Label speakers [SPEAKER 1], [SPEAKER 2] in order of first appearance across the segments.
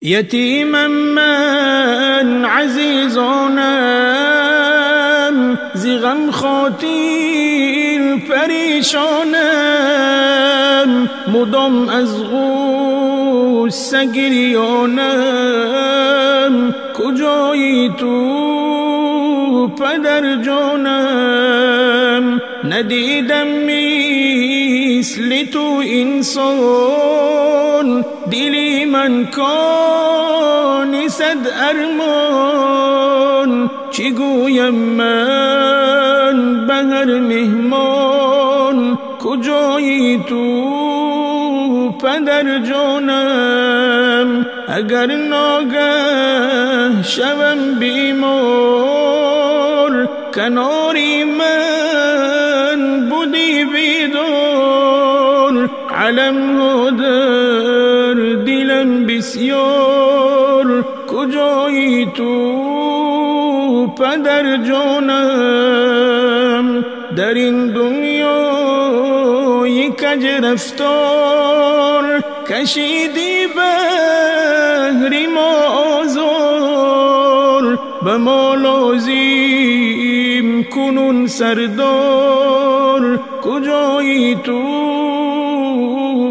[SPEAKER 1] یتیمم من عزیزانم، زی غم خاطر پریشانم، مدام از غصه گریانم. کجایی تو پدر جانم؟ ندیدم مثل تو انسان، دلی من کانی صد ارمان. چی گویم من به هر مهمان؟ کجایی تو پدر جانم؟ اگر ناگه شوم بیمار، کناری من بودی بیدار. علم ها در دلم بسیار، کجایی تو پدر جانم؟ در این دنیای کج رفتار، کشیدی بهر ما آزار. به ما لازم کنون سردار، کجایی تو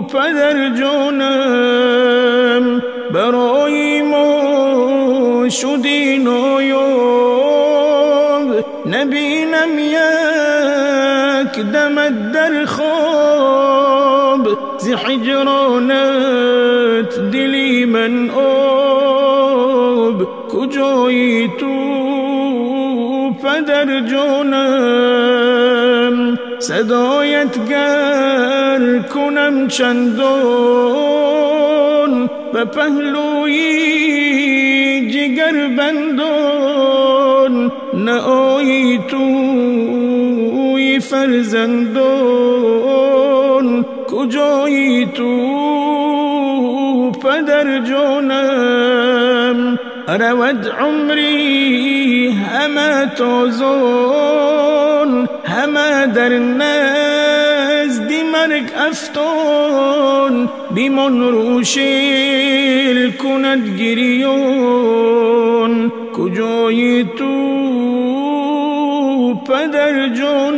[SPEAKER 1] پدر جانم؟ برای ما شدی نایاب، نبینم یک دمت در خواب. زی حجرانت دلی من آب، کجایی تو پدر جانم؟ صدایت گر کنم چندان، به پهلوی جگر بندان. نه آیی توی فرزندان، کجایی تو پدر جانم؟ رود عمری همه تازان، همه در نزد مرگ افتان. بیمان رو شیل کند گریان، کجایی تو پدر جان؟